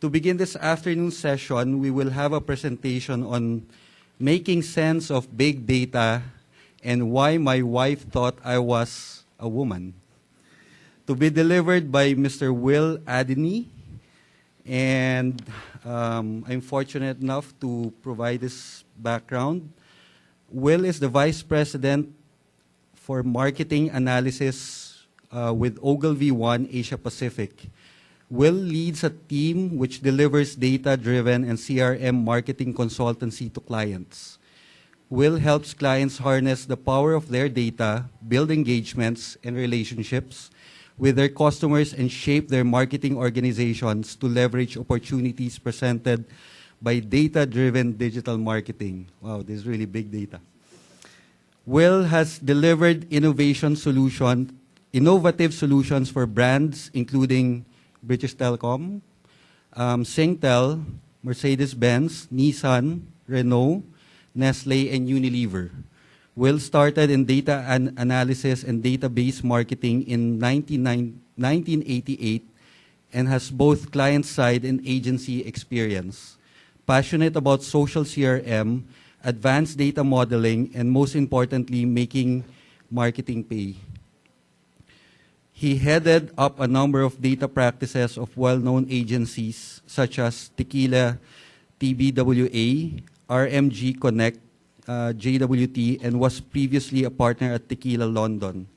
To begin this afternoon session, we will have a presentation on making sense of big data and why my wife thought I was a woman. To be delivered by Mr. Will Adeney, and I'm fortunate enough to provide this background. Will is the Vice President for Marketing Analysis with OgilvyOne Asia Pacific. Will leads a team which delivers data-driven and CRM marketing consultancy to clients. Will helps clients harness the power of their data, build engagements and relationships with their customers, and shape their marketing organizations to leverage opportunities presented by data-driven digital marketing. Wow, this is really big data. Will has delivered innovative solutions for brands including British Telecom, Singtel, Mercedes-Benz, Nissan, Renault, Nestle, and Unilever. Will started in data analysis and database marketing in 1988 and has both client-side and agency experience. Passionate about social CRM, advanced data modeling, and most importantly, making marketing pay. He headed up a number of data practices of well-known agencies such as Tequila, TBWA, RMG Connect, JWT, and was previously a partner at Tequila London.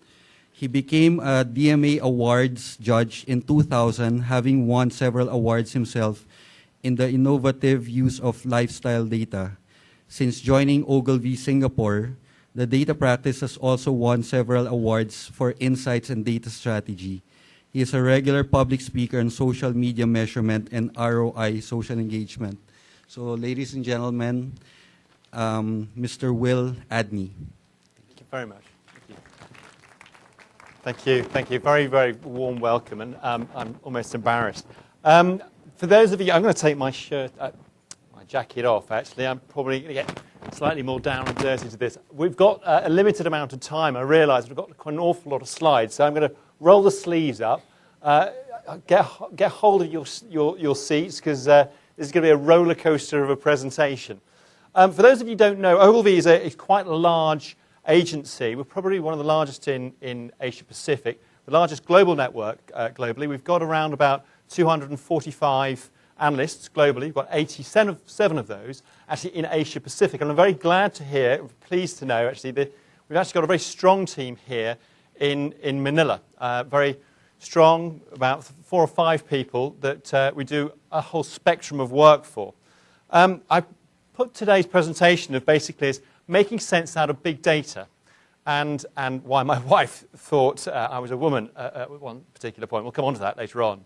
He became a DMA Awards judge in 2000, having won several awards himself in the innovative use of lifestyle data. Since joining Ogilvy Singapore, the data practice has also won several awards for insights and data strategy. He is a regular public speaker on social media measurement and ROI social engagement. So, ladies and gentlemen, Mr. Will Adeney. Thank you very much. Thank you. Thank you. Very, very warm welcome, and I'm almost embarrassed. For those of you, I'm going to take my jacket off, actually. I'm probably going to get slightly more down and dirty to this. We've got a limited amount of time. I realise we've got quite an awful lot of slides, so I'm going to roll the sleeves up, get hold of your seats, because this is going to be a roller coaster of a presentation. For those of you who don't know, Ogilvy is quite a large agency. We're probably one of the largest in Asia Pacific, the largest global network globally. We've got around about 245 analysts globally. We've got 87 of those actually in Asia Pacific. And I'm very glad to hear, pleased to know actually, that we've actually got a very strong team here in Manila. Very strong, about 4 or 5 people that we do a whole spectrum of work for. I put today's presentation of basically is making sense out of big data and why my wife thought I was a woman at one particular point. We'll come on to that later on.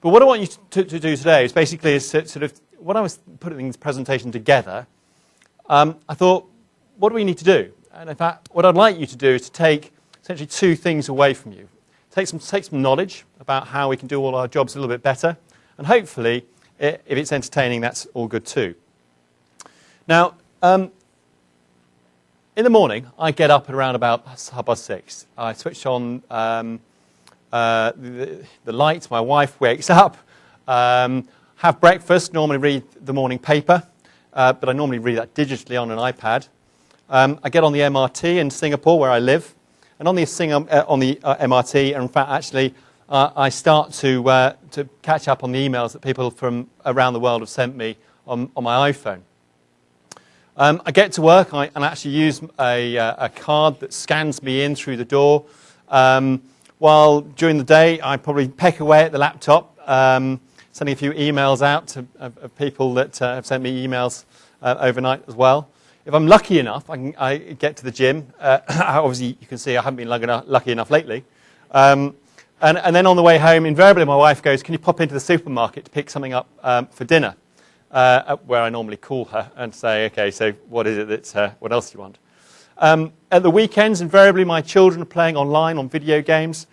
But what I want you to do today is basically sort of, when I was putting this presentation together, I thought, what do we need to do? And in fact, what I'd like you to do is to take essentially 2 things away from you. Take some knowledge about how we can do all our jobs a little bit better, and hopefully, if it's entertaining, that's all good too. Now, in the morning, I get up at around about 6:30. I switch on the lights. My wife wakes up, have breakfast, normally read the morning paper, but I normally read that digitally on an iPad. I get on the MRT in Singapore, where I live, and on the MRT, and in fact, actually, I start to catch up on the emails that people from around the world have sent me on my iPhone. I get to work and actually use a card that scans me in through the door. While during the day, I probably peck away at the laptop, sending a few emails out of people that have sent me emails overnight as well. If I'm lucky enough, I get to the gym. Obviously, you can see I haven't been lucky enough lately. And then on the way home, invariably my wife goes, "Can you pop into the supermarket to pick something up for dinner?" Where I normally call her and say, "Okay, so what is it what else do you want?" At the weekends, invariably my children are playing online on video games.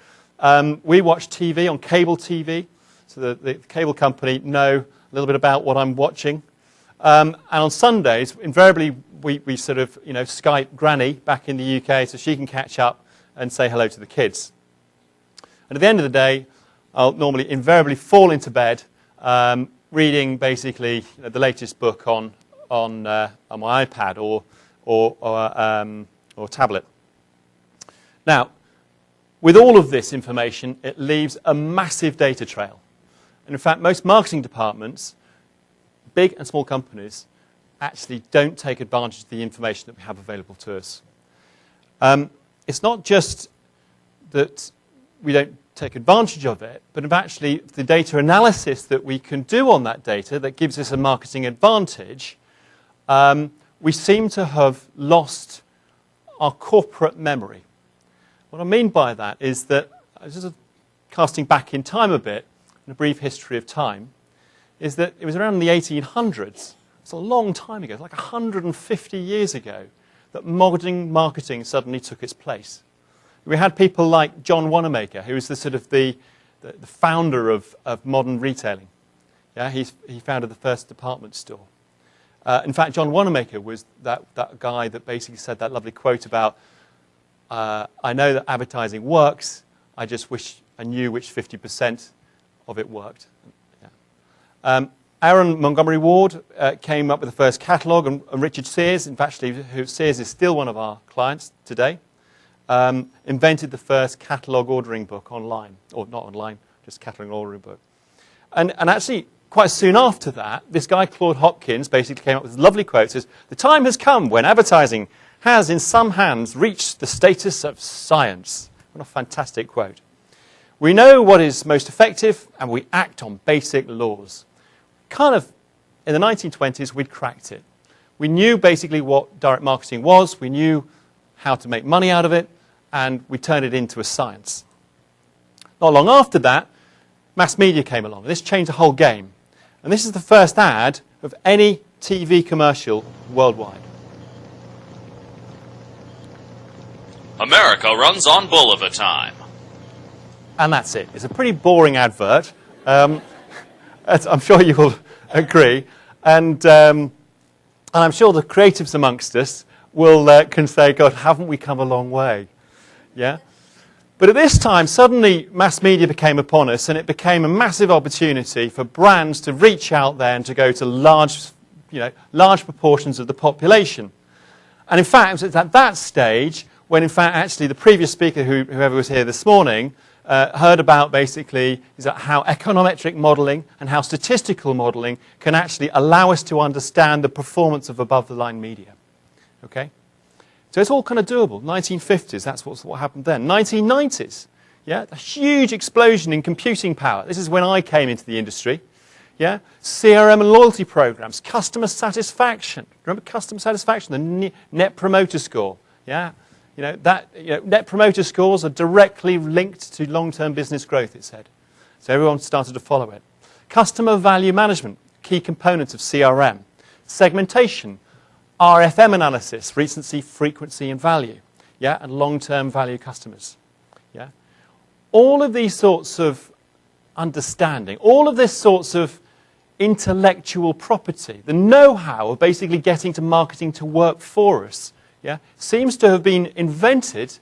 We watch TV on cable TV, so the cable company know a little bit about what I'm watching. And on Sundays, invariably we sort of Skype Granny back in the UK so she can catch up and say hello to the kids. And at the end of the day, I'll normally invariably fall into bed reading basically the latest book on my iPad or tablet. Now, with all of this information, it leaves a massive data trail. And in fact, most marketing departments, big and small companies, actually don't take advantage of the information that we have available to us. It's not just that we don't take advantage of it, but actually the data analysis that we can do on that data that gives us a marketing advantage, we seem to have lost our corporate memory. What I mean by that is that, just casting back in time a bit, in a brief history of time, is that it was around the 1800s, it's a long time ago, like 150 years ago, that marketing suddenly took its place. We had people like John Wanamaker, who was the founder of modern retailing. Yeah, he founded the first department store. In fact, John Wanamaker was that guy that basically said that lovely quote about, I know that advertising works, I just wish I knew which 50% of it worked. Yeah. Aaron Montgomery Ward came up with the first catalogue, and Richard Sears, in fact, Sears is still one of our clients today, invented the first catalogue ordering book online, or not online, just catalogue ordering book. And actually, quite soon after that, this guy, Claude Hopkins, basically came up with this lovely quote, says, "The time has come when advertising has, in some hands, reached the status of science." What a fantastic quote. We know what is most effective, and we act on basic laws. Kind of, in the 1920s, we'd cracked it. We knew basically what direct marketing was, we knew how to make money out of it, and we turned it into a science. Not long after that, mass media came along. This changed the whole game. And this is the first ad of any TV commercial worldwide. America runs on Boulevard time. And that's it. It's a pretty boring advert. I'm sure you will agree. And I'm sure the creatives amongst us can say, God, haven't we come a long way? Yeah? But at this time, suddenly mass media became upon us, and it became a massive opportunity for brands to reach out there and to go to large proportions of the population. And in fact, it's at that stage when, in fact, actually the previous speaker, whoever was here this morning, heard about basically how econometric modelling and how statistical modelling can actually allow us to understand the performance of above-the-line media. Okay? So it's all kind of doable. 1950s, that's what happened then. 1990s, yeah, a huge explosion in computing power. This is when I came into the industry. Yeah, CRM and loyalty programs, customer satisfaction. Remember customer satisfaction, the Net Promoter Score. Yeah, Net Promoter Scores are directly linked to long-term business growth, it said. So everyone started to follow it. Customer value management, key components of CRM. Segmentation, RFM analysis, recency, frequency, and value. Yeah, and long-term value customers. Yeah, all of these sorts of understanding, all of this sorts of intellectual property, the know-how of basically getting to marketing to work for us, yeah, seems to have been invented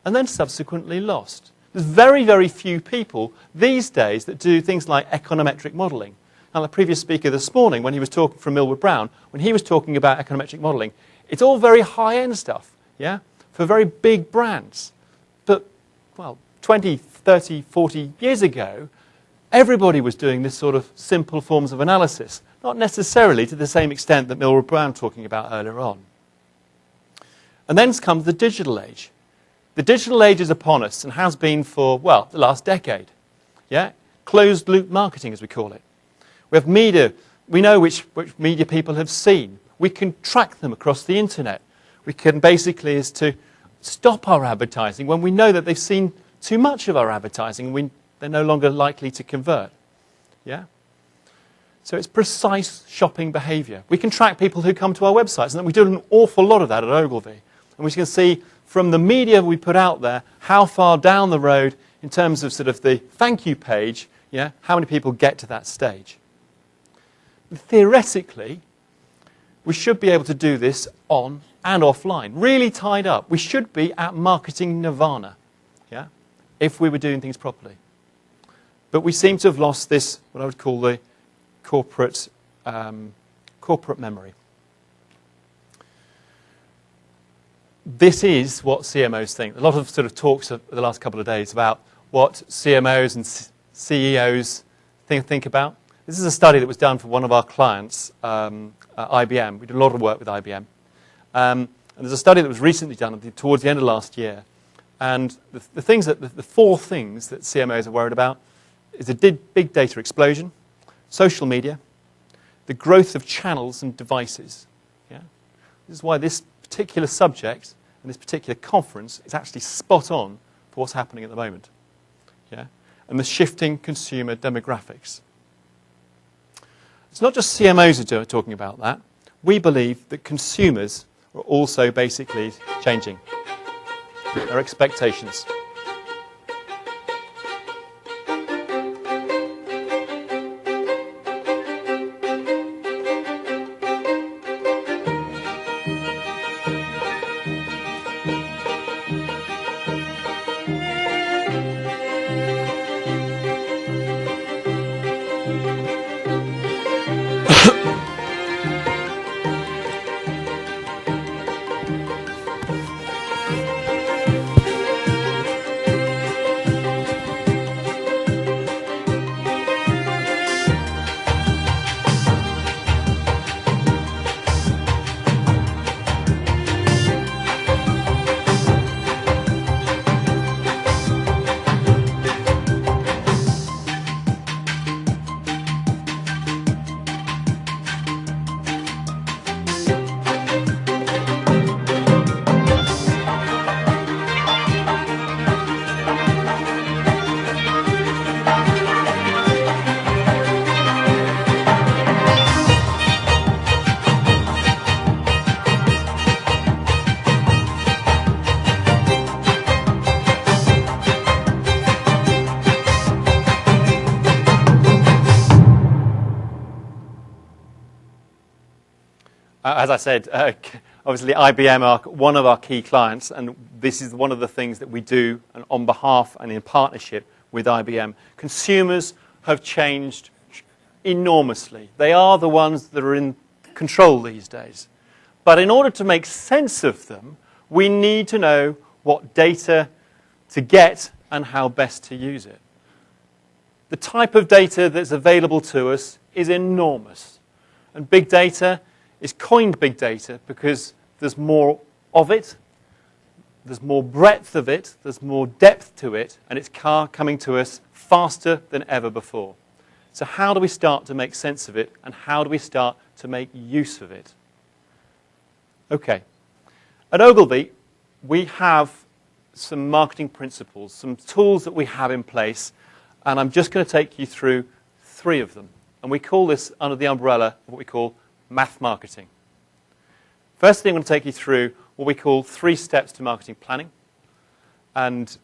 and then subsequently lost. There's very, very few people these days that do things like econometric modelling. Now, the previous speaker this morning, when he was talking from Millward Brown, when he was talking about econometric modelling, it's all very high-end stuff, yeah, for very big brands. But, well, 20, 30, 40 years ago, everybody was doing this sort of simple forms of analysis, not necessarily to the same extent that Millward Brown was talking about earlier on. And then comes the digital age. The digital age is upon us and has been for, well, the last decade. Yeah? Closed-loop marketing, as we call it. We have media. We know which media people have seen. We can track them across the internet. We can basically is to stop our advertising when we know that they've seen too much of our advertising and they're no longer likely to convert. Yeah? So it's precise shopping behaviour. We can track people who come to our websites, and we do an awful lot of that at Ogilvy. And we can see from the media we put out there how far down the road in terms of sort of the thank you page, yeah, how many people get to that stage. Theoretically, we should be able to do this on and offline, really tied up. We should be at marketing nirvana, yeah, if we were doing things properly. But we seem to have lost this, what I would call the corporate memory. This is what CMOs think. A lot of sort of talks of the last couple of days about what CMOs and CEOs think about. This is a study that was done for one of our clients, IBM. We did a lot of work with IBM. And there's a study that was recently done towards the end of last year. And the four things that CMOs are worried about is the big data explosion, social media, the growth of channels and devices. Yeah? This is why this particular subject and this particular conference is actually spot on for what's happening at the moment. Yeah? And the shifting consumer demographics. It's not just CMOs who are talking about that. We believe that consumers are also basically changing their expectations. As I said, obviously IBM are one of our key clients, and this is one of the things that we do on behalf and in partnership with IBM. Consumers have changed enormously. They are the ones that are in control these days. But in order to make sense of them, we need to know what data to get and how best to use it. The type of data that's available to us is enormous. And big data is coined big data because there's more of it, there's more breadth of it, there's more depth to it, and it's coming to us faster than ever before. So how do we start to make sense of it, and how do we start to make use of it? Okay. At Ogilvy, we have some marketing principles, some tools that we have in place, and I'm just going to take you through 3 of them. And we call this under the umbrella of what we call math marketing. First thing I'm going to take you through what we call 3 steps to marketing planning. And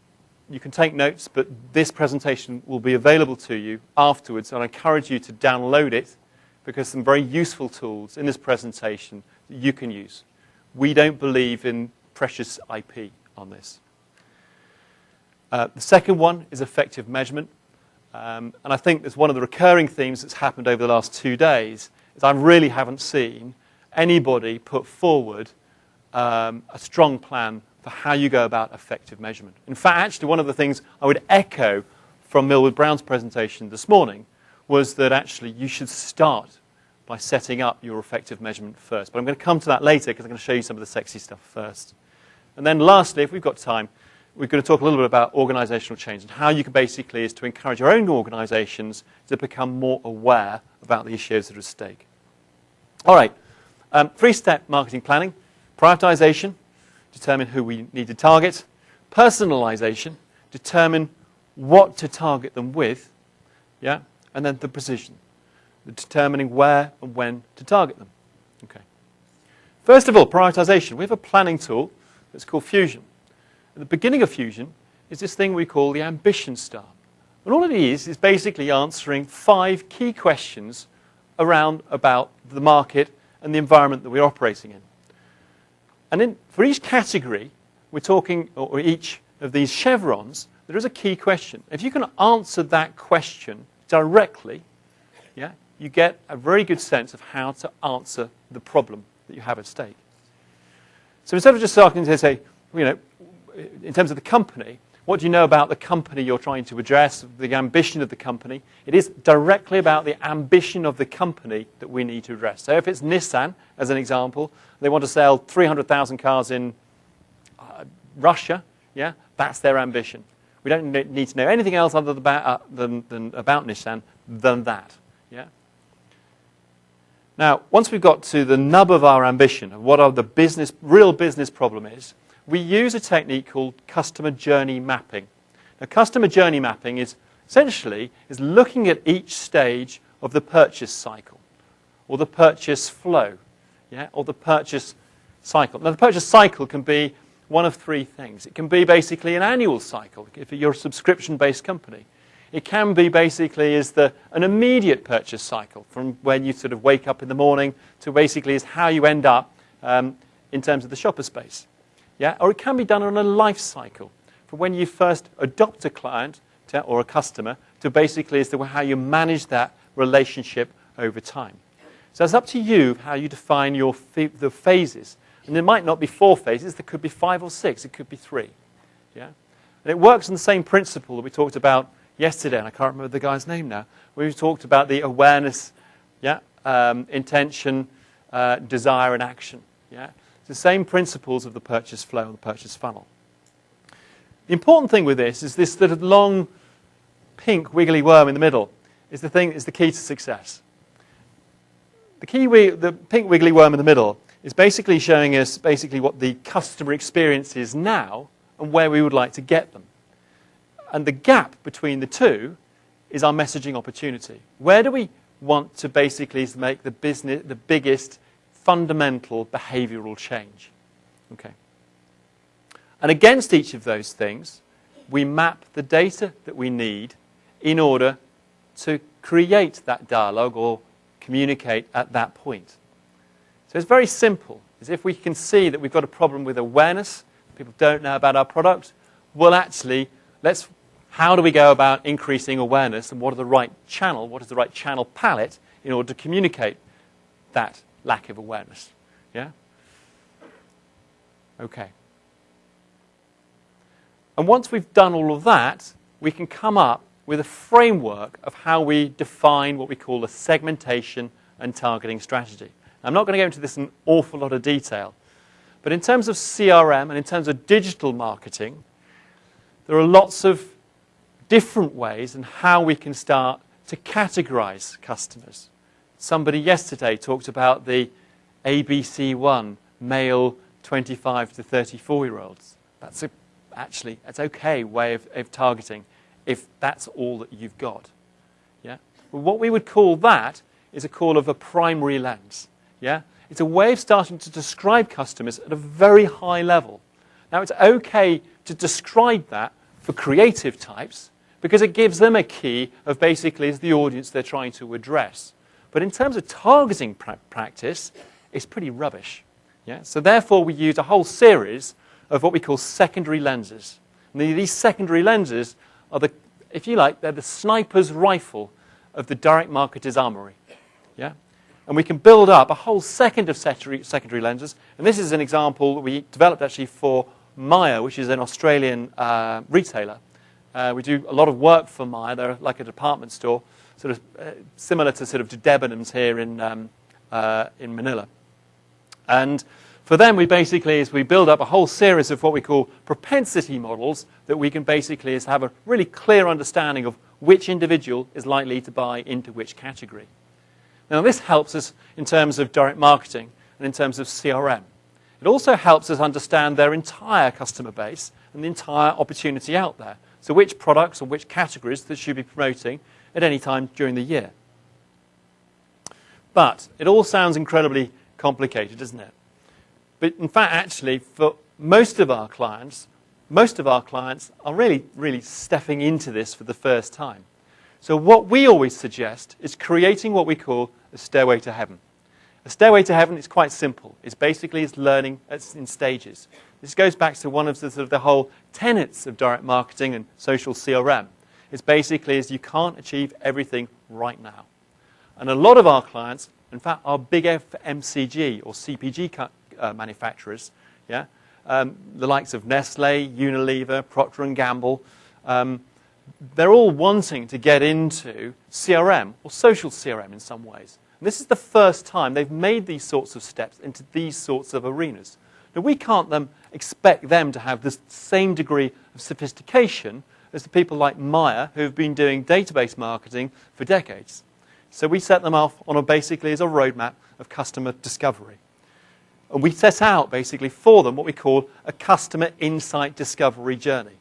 you can take notes, but this presentation will be available to you afterwards, and I encourage you to download it because some very useful tools in this presentation that you can use. We don't believe in precious IP on this. The second one is effective measurement. And I think that's one of the recurring themes that's happened over the last 2 days is I really haven't seen anybody put forward a strong plan for how you go about effective measurement. In fact, actually, one of the things I would echo from Millward Brown's presentation this morning was that actually you should start by setting up your effective measurement first. But I'm going to come to that later because I'm going to show you some of the sexy stuff first. And then lastly, if we've got time, we're going to talk a little bit about organizational change and how you can basically is to encourage your own organizations to become more aware about the issues that are at stake. All right, 3-step marketing planning. Prioritization, determine who we need to target. Personalization, determine what to target them with. Yeah, and then the precision, determining where and when to target them. Okay. First of all, prioritization. We have a planning tool that's called Fusion. At the beginning of Fusion is this thing we call the Ambition Star. And all it is basically answering 5 key questions about the market and the environment that we're operating in. And for each category, we're talking, or each of these chevrons, there is a key question. If you can answer that question directly, yeah, you get a very good sense of how to answer the problem that you have at stake. So instead of just starting to say, you know, in terms of the company, what do you know about the company you're trying to address, the ambition of the company? It is directly about the ambition of the company that we need to address. So if it's Nissan, as an example, they want to sell 300,000 cars in Russia, yeah, that's their ambition. We don't need to know anything else other than about Nissan than that. Yeah. Now, once we've got to the nub of our ambition, of what our real business problem is, we use a technique called customer journey mapping. Now, customer journey mapping is essentially looking at each stage of the purchase cycle, or the purchase flow, yeah, or the purchase cycle. Now, the purchase cycle can be one of three things. It can be basically an annual cycle if you're a subscription-based company. It can be basically an immediate purchase cycle from when you sort of wake up in the morning to basically is how you end up in terms of the shopper space. Yeah? Or it can be done on a life cycle from when you first adopt a client or a customer to basically as to how you manage that relationship over time. So it's up to you how you define the phases. And there might not be 4 phases. There could be 5 or 6. It could be 3. Yeah? And it works on the same principle that we talked about yesterday, and I can't remember the guy's name now. We talked about the awareness, yeah, intention, desire, and action. Yeah? It's the same principles of the purchase flow and the purchase funnel. The important thing with this is this sort of long, pink, wiggly worm in the middle is the key to success. The pink wiggly worm in the middle is basically showing us what the customer experience is now and where we would like to get them. And the gap between the two is our messaging opportunity. Where do we want to basically make the biggest fundamental behavioral change? Okay. And against each of those things, we map the data that we need in order to create that dialogue or communicate at that point. So it's very simple. As if we can see that we've got a problem with awareness, people don't know about our product, well, actually, how do we go about increasing awareness, and what is the right channel palette in order to communicate that lack of awareness? Yeah? Okay. And once we've done all of that, we can come up with a framework of how we define what we call a segmentation and targeting strategy. I'm not going to go into this in an awful lot of detail, but in terms of CRM and in terms of digital marketing, there are lots of different ways in how we can start to categorize customers. Somebody yesterday talked about the ABC1 male 25 to 34-year-olds. That's an okay way of targeting if that's all that you've got. Yeah? Well, what we would call that is a call of a primary lens. Yeah? It's a way of starting to describe customers at a very high level. Now, it's okay to describe that for creative types because it gives them a key of basically is the audience they're trying to address. But in terms of targeting practice, it's pretty rubbish. Yeah? So therefore, we use a whole series of what we call secondary lenses. And these secondary lenses are if you like, they're the sniper's rifle of the direct marketer's armory. Yeah? And we can build up a whole second of secondary lenses. And this is an example that we developed actually for Myer, which is an Australian retailer. We do a lot of work for Myer. They're like a department store, sort of similar to Debenhams here in Manila. And for them, we build up a whole series of what we call propensity models that we can basically have a really clear understanding of which individual is likely to buy into which category. Now, this helps us in terms of direct marketing and in terms of CRM. It also helps us understand their entire customer base and the entire opportunity out there. So which products or which categories that should be promoting at any time during the year. But it all sounds incredibly complicated, doesn't it? But in fact, actually, for most of our clients are really, really stepping into this for the first time. So what we always suggest is creating what we call a stairway to heaven. A stairway to heaven is quite simple. It's learning in stages. This goes back to one of the whole tenets of direct marketing and social CRM. It's basically you can't achieve everything right now. And a lot of our clients, in fact, are big FMCG or CPG manufacturers, yeah? The likes of Nestle, Unilever, Procter & Gamble. They're all wanting to get into CRM or social CRM in some ways. And this is the first time they've made these sorts of steps into these sorts of arenas. Now, we can't expect them to have the same degree of sophistication as the people like Maya, who have been doing database marketing for decades. So we set them off on basically as a roadmap of customer discovery. And we set out basically for them what we call a customer insight discovery journey.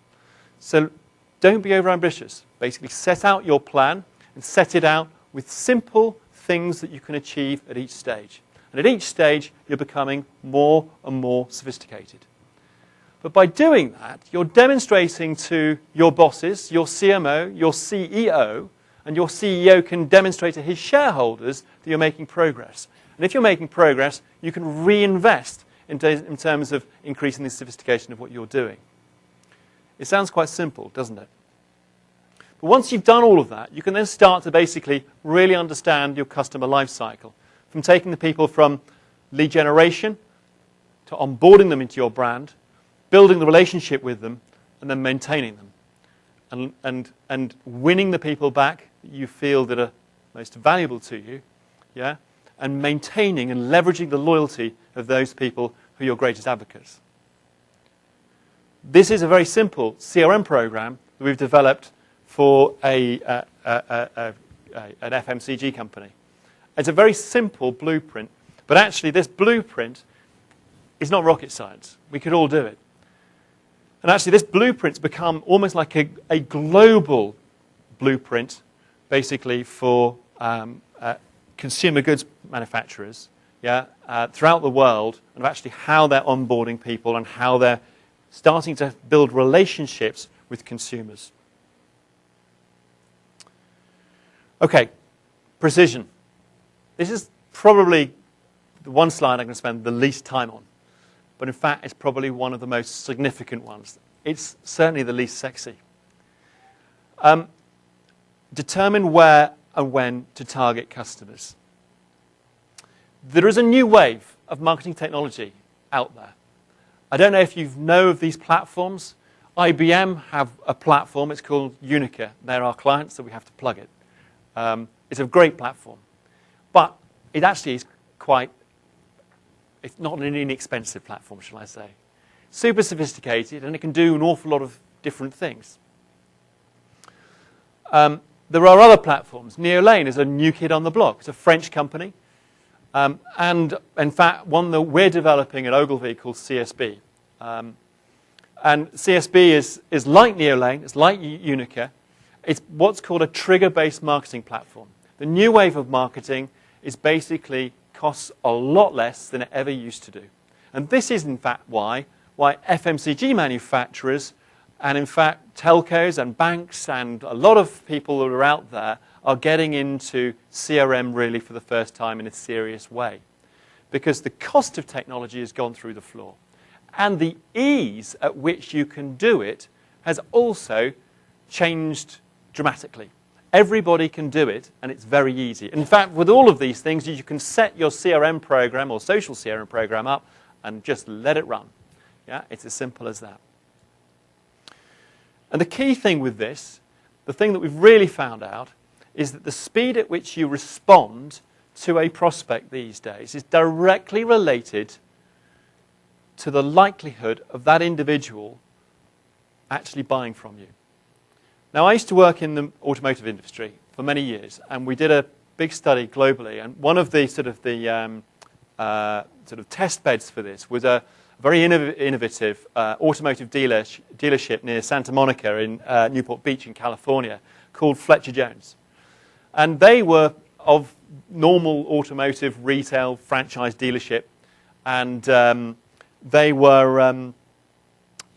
So don't be overambitious. Basically set out your plan and set it out with simple things that you can achieve at each stage. And at each stage, you're becoming more and more sophisticated. But by doing that, you're demonstrating to your bosses, your CMO, your CEO, and your CEO can demonstrate to his shareholders that you're making progress. And if you're making progress, you can reinvest in terms of increasing the sophistication of what you're doing. It sounds quite simple, doesn't it? But once you've done all of that, you can then start to basically really understand your customer life cycle. From taking the people from lead generation to onboarding them into your brand, building the relationship with them, and then maintaining them. And winning the people back that you feel that are most valuable to you, yeah? And maintaining and leveraging the loyalty of those people who are your greatest advocates. This is a very simple CRM program that we've developed for an FMCG company. It's a very simple blueprint, but actually this blueprint is not rocket science. We could all do it. And actually this blueprint's become almost like a global blueprint, basically for consumer goods manufacturers, yeah, throughout the world, and actually how they're onboarding people and how they're starting to build relationships with consumers. Okay, precision. This is probably the one slide I'm going to spend the least time on. But in fact, it's probably one of the most significant ones. It's certainly the least sexy. Determine where and when to target customers. There is a new wave of marketing technology out there. I don't know if you know of these platforms. IBM have a platform. It's called Unica. They're our clients, so we have to plug it. It's a great platform. But it actually is it's not an inexpensive platform, shall I say. Super sophisticated, and it can do an awful lot of different things. There are other platforms. Neolane is a new kid on the block. It's a French company. And in fact, one that we're developing at Ogilvy called CSB. And CSB is like Neolane, it's like Unica. It's what's called a trigger-based marketing platform. The new wave of marketing is basically costs a lot less than it ever used to do. And this is, in fact, why FMCG manufacturers and, in fact, telcos and banks and a lot of people that are out there are getting into CRM really for the first time in a serious way. Because the cost of technology has gone through the floor. And the ease at which you can do it has also changed dramatically. Everybody can do it, and it's very easy. In fact, with all of these things, you can set your CRM program or social CRM program up and just let it run. Yeah, it's as simple as that. And the key thing with this, the thing that we've really found out, is that the speed at which you respond to a prospect these days is directly related to the likelihood of that individual actually buying from you. Now, I used to work in the automotive industry for many years, and we did a big study globally. And one of the sort of test beds for this was a very innovative automotive dealership near Santa Monica in Newport Beach in California called Fletcher Jones. And they were of normal automotive retail franchise dealership, and they were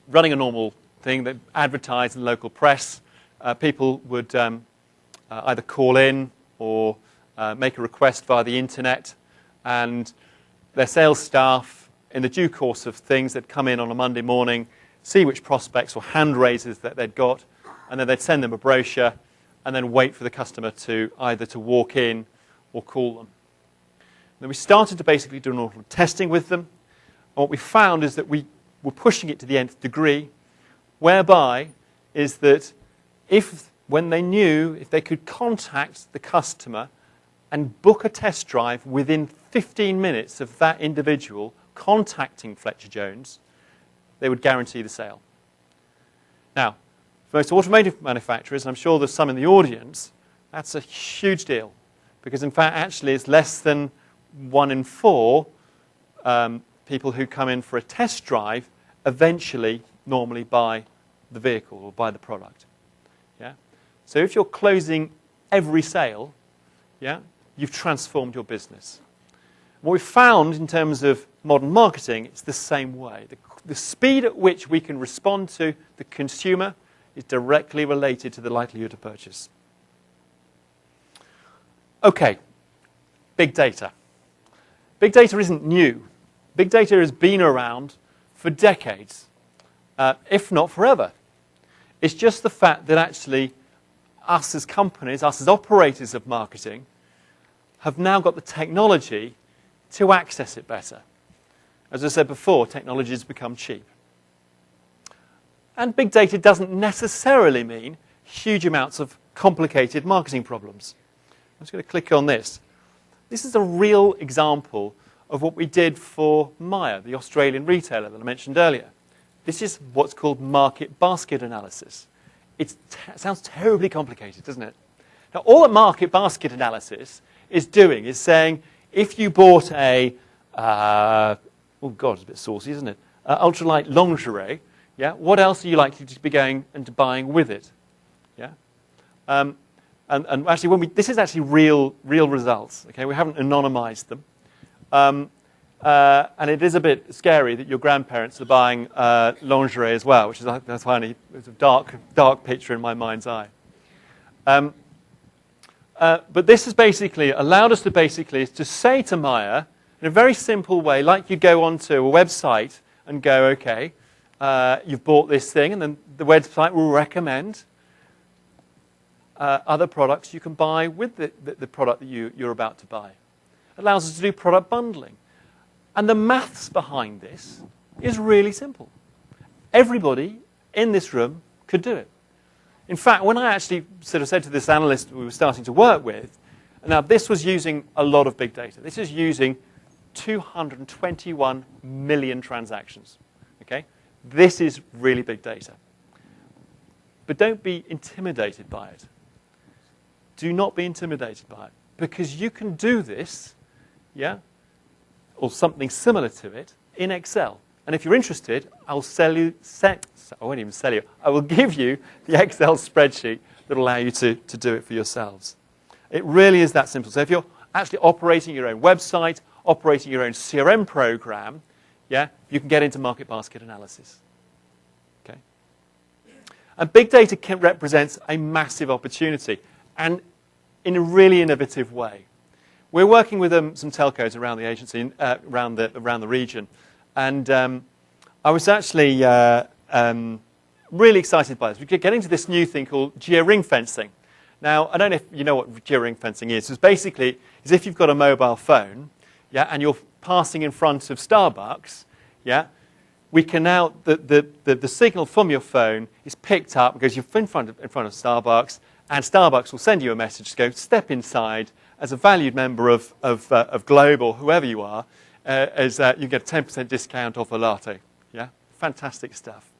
running a normal thing that advertised in the local press. People would either call in or make a request via the internet, and their sales staff, in the due course of things, they'd come in on a Monday morning, see which prospects or hand raisers that they'd got, and then they'd send them a brochure, and then wait for the customer to either to walk in or call them. Then we started to basically do an awful lot of testing with them. And what we found is that we were pushing it to the nth degree, whereby is that when they knew if they could contact the customer and book a test drive within 15 minutes of that individual contacting Fletcher Jones, they would guarantee the sale. Now, for most automotive manufacturers, and I'm sure there's some in the audience, that's a huge deal. Because in fact, actually, it's less than 1 in 4 people who come in for a test drive eventually normally buy the vehicle or buy the product. Yeah? So if you're closing every sale, yeah, you've transformed your business. What we've found in terms of modern marketing, it's the same way. The speed at which we can respond to the consumer is directly related to the likelihood of purchase. Okay, big data. Big data isn't new. Big data has been around for decades, if not forever. It's just the fact that actually us as companies, us as operators of marketing, have now got the technology to access it better. As I said before, technology has become cheap. And big data doesn't necessarily mean huge amounts of complicated marketing problems. I'm just going to click on this. This is a real example of what we did for Myer, the Australian retailer that I mentioned earlier. This is what's called market basket analysis. It sounds terribly complicated, doesn't it? Now, all that market basket analysis is doing is saying, if you bought a, oh God, it's a bit saucy, isn't it? Ultralight lingerie, yeah, what else are you likely to be going and buying with it? Yeah? And actually, this is actually real results. Okay, we haven't anonymized them, and it is a bit scary that your grandparents are buying lingerie as well, which is that's funny. It's a dark picture in my mind's eye. But this has basically allowed us to say to Myer in a very simple way, like you go onto a website and go, okay, you've bought this thing, and then the website will recommend other products you can buy with the product that you're about to buy. It allows us to do product bundling. And the maths behind this is really simple. Everybody in this room could do it. In fact, when I actually sort of said to this analyst we were starting to work with, now this was using a lot of big data. This is using 221 million transactions. Okay? This is really big data. But don't be intimidated by it. Do not be intimidated by it. Because you can do this, yeah, or something similar to it, in Excel. And if you're interested, I'll sell you, I won't even sell you, I will give you the Excel spreadsheet that will allow you to do it for yourselves. It really is that simple. So if you're actually operating your own website, operating your own CRM program, yeah, you can get into market basket analysis. Okay? And big data represents a massive opportunity, and in a really innovative way. We're working with some telcos around the agency, around the region, and I was actually really excited by this. We're getting to this new thing called geo-ring fencing. Now, I don't know if you know what geo-ring fencing is. It's basically is if you've got a mobile phone, yeah, and you're passing in front of Starbucks, yeah, we can now the signal from your phone is picked up because you're in front of Starbucks, and Starbucks will send you a message to go step inside. As a valued member of Globe or whoever you are, you get a 10% discount off a latte. Yeah, fantastic stuff.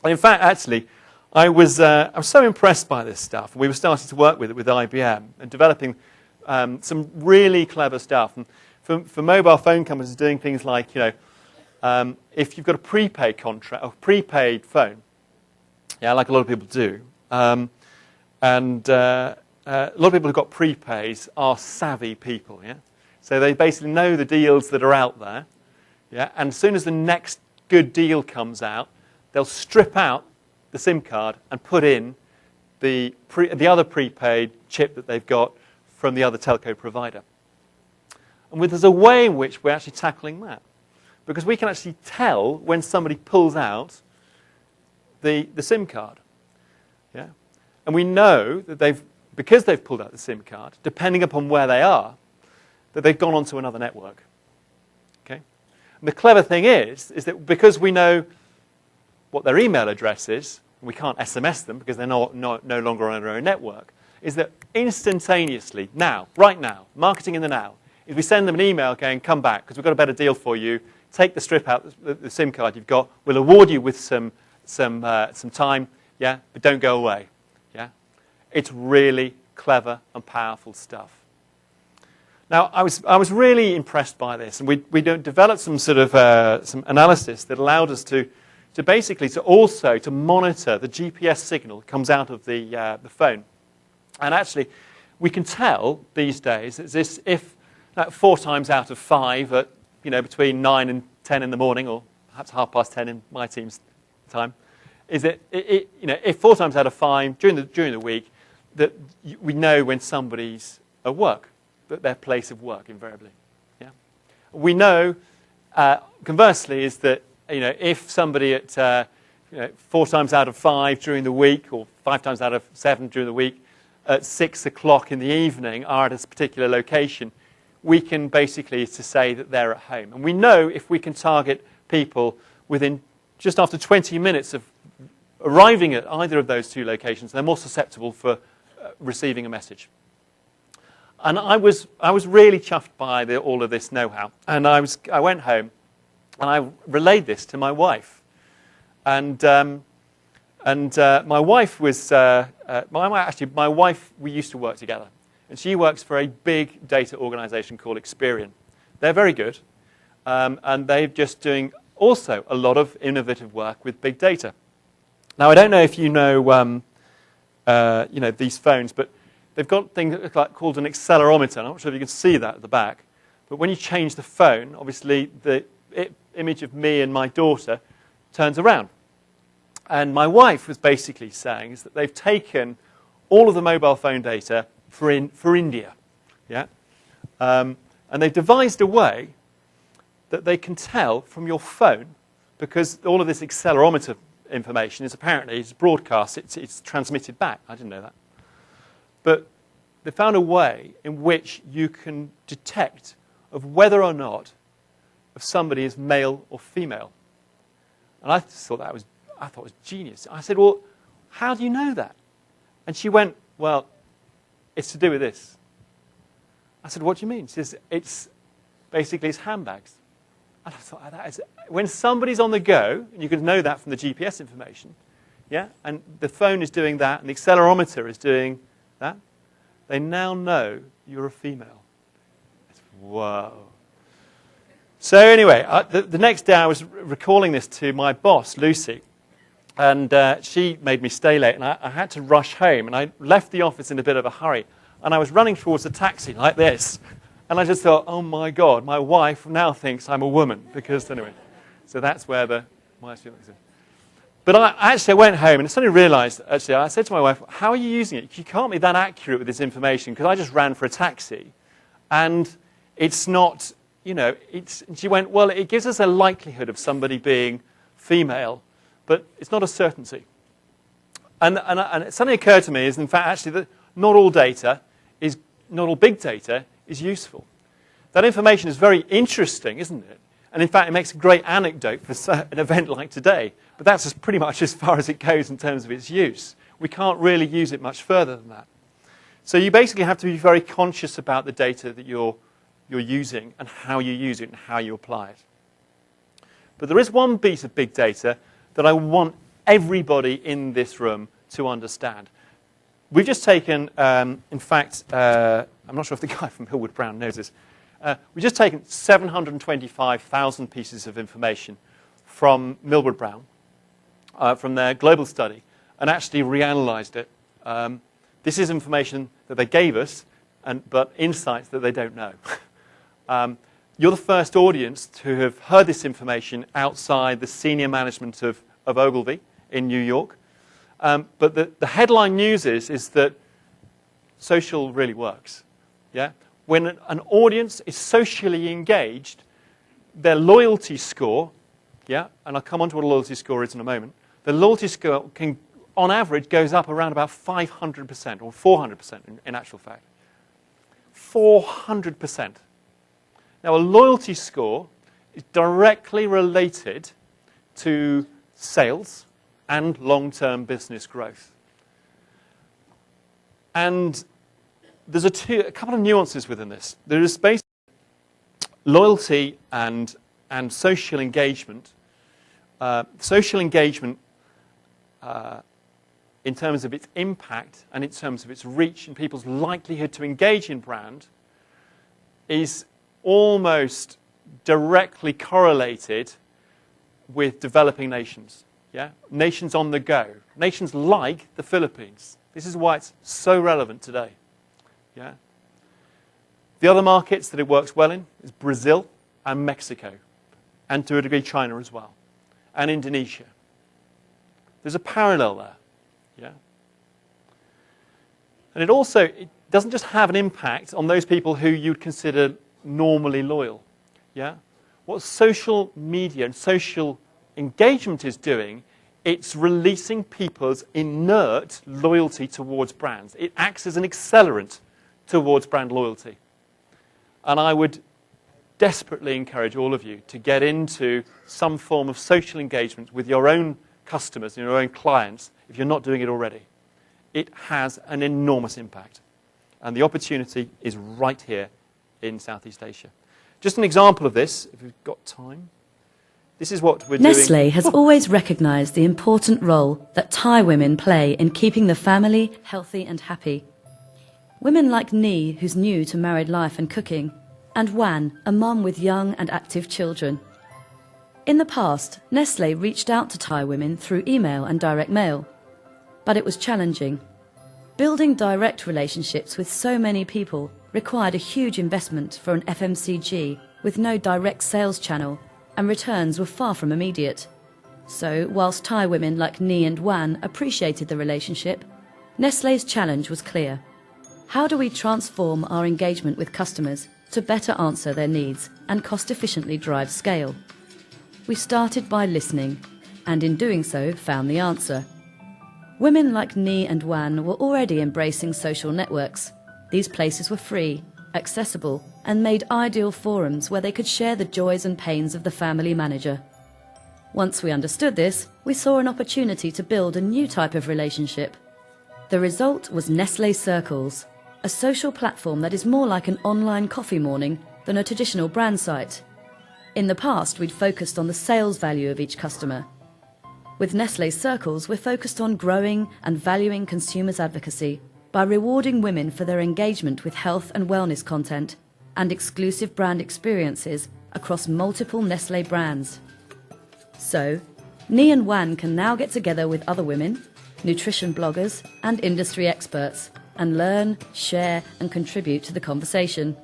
And in fact, actually, I was so impressed by this stuff. We were starting to work with it with IBM and developing some really clever stuff. And for mobile phone companies, doing things like, if you've got a prepaid contract or prepaid phone, yeah, like a lot of people do, a lot of people who've got prepays are savvy people, yeah? So they basically know the deals that are out there, yeah? And as soon as the next good deal comes out, they'll strip out the SIM card and put in the other prepaid chip that they've got from the other telco provider. And there's a way in which we're actually tackling that. Because we can actually tell when somebody pulls out the SIM card, yeah? And we know that because they've pulled out the SIM card, depending upon where they are, that they've gone onto another network. Okay? And the clever thing is that because we know what their email address is, and we can't SMS them because they're no longer on their own network, is that instantaneously, now, right now, marketing in the now, if we send them an email going, come back, because we've got a better deal for you, take the strip out, the SIM card you've got, we'll award you with some time, yeah, but don't go away. Yeah? It's really clever and powerful stuff. Now, I was really impressed by this, and we developed some sort of some analysis that allowed us to basically also monitor the GPS signal that comes out of the phone. And actually, we can tell these days that if 4 times out of 5 at between 9 and 10 in the morning, or perhaps 10:30 in my team's time, is that if 4 times out of 5 during the week, that we know when somebody's at work, that their place of work invariably. Yeah, we know. Conversely, is that if somebody at 4 times out of 5 during the week, or 5 times out of 7 during the week, at 6 o'clock in the evening are at a particular location, we can basically say that they're at home. And we know if we can target people within just after 20 minutes of arriving at either of those 2 locations, they're more susceptible for receiving a message. And I was really chuffed by all of this know-how. And I went home and I relayed this to my wife. And my wife was my wife. We used to work together, and she works for a big data organization called Experian. They're very good, and they're just doing also a lot of innovative work with big data. Now, I don't know if you know these phones, but they've got things called an accelerometer. I'm not sure if you can see that at the back, but when you change the phone, obviously the image of me and my daughter turns around. And my wife was basically saying is that they've taken all of the mobile phone data for India, yeah, and they've devised a way that they can tell from your phone, because all of this accelerometer information is apparently broadcast, it's transmitted back. I didn't know that, but they found a way in which you can detect of whether or not if somebody is male or female. And I thought it was genius. I said, well, how do you know that? And she went, well, it's to do with this. I said, what do you mean? She says, it's handbags. And I thought, when somebody's on the go, and you can know that from the GPS information, yeah, and the phone is doing that, and the accelerometer is doing that, they now know you're a female. Whoa. So anyway, the next day I was recalling this to my boss, Lucy, and she made me stay late, and I had to rush home, and I left the office in a bit of a hurry, and I was running towards the taxi like this, and I just thought, oh my God, my wife now thinks I'm a woman, because anyway, so that's where my feelings are. But I went home, and I suddenly realized, I said to my wife, how are you using it? You can't be that accurate with this information, because I just ran for a taxi, and it's not, and she went, well, it gives us a likelihood of somebody being female, but it's not a certainty. And it suddenly occurred to me is, in fact, actually, that not all big data is useful. That information is very interesting, isn't it? And in fact, it makes a great anecdote for an event like today. But that's pretty much as far as it goes in terms of its use. We can't really use it much further than that. So you basically have to be very conscious about the data that you're using and how you use it and how you apply it. But there is one piece of big data that I want everybody in this room to understand. We've just taken, in fact, I'm not sure if the guy from Hillwood Brown knows this. We've just taken 725,000 pieces of information from Millward Brown, from their global study, and actually reanalyzed it. This is information that they gave us, but insights that they don't know. You're the first audience to have heard this information outside the senior management of Ogilvy in New York. But the headline news is that social really works. Yeah? When an audience is socially engaged, their loyalty score, yeah, and I'll come on to what a loyalty score is in a moment, the loyalty score can on average, goes up around about 500% or 400% in actual fact. 400%. Now, a loyalty score is directly related to sales and long-term business growth. And there's a couple of nuances within this. There is basically loyalty and social engagement. Social engagement, in terms of its impact and in terms of its reach and people's likelihood to engage in brand, is almost directly correlated with developing nations. Yeah? Nations on the go. Nations like the Philippines. This is why it's so relevant today. Yeah? The other markets that it works well in is Brazil and Mexico, and to a degree China as well, and Indonesia. There's a parallel there. Yeah? And it doesn't just have an impact on those people who you'd consider normally loyal. Yeah? What social media and social engagement is doing, it's releasing people's inert loyalty towards brands. It acts as an accelerant towards brand loyalty. And I would desperately encourage all of you to get into some form of social engagement with your own customers and your own clients if you're not doing it already. It has an enormous impact. And the opportunity is right here in Southeast Asia. Just an example of this, if we've got time. This is what we're doing. Nestlé has always recognised the important role that Thai women play in keeping the family healthy and happy. Women like Ni, who's new to married life and cooking, and Wan, a mum with young and active children. In the past, Nestlé reached out to Thai women through email and direct mail. But it was challenging. Building direct relationships with so many people required a huge investment for an FMCG with no direct sales channel, and returns were far from immediate. So, whilst Thai women like Ni and Wan appreciated the relationship, Nestlé's challenge was clear. How do we transform our engagement with customers to better answer their needs and cost-efficiently drive scale? We started by listening, and in doing so found the answer. Women like Ni and Wan were already embracing social networks. These places were free, accessible, and made ideal forums where they could share the joys and pains of the family manager. Once we understood this, we saw an opportunity to build a new type of relationship. The result was Nestlé Circles, a social platform that is more like an online coffee morning than a traditional brand site. In the past, we'd focused on the sales value of each customer. With Nestlé Circles, we're focused on growing and valuing consumers' advocacy by rewarding women for their engagement with health and wellness content and exclusive brand experiences across multiple Nestlé brands. So, Ni and Wan can now get together with other women, nutrition bloggers and industry experts and learn, share and contribute to the conversation.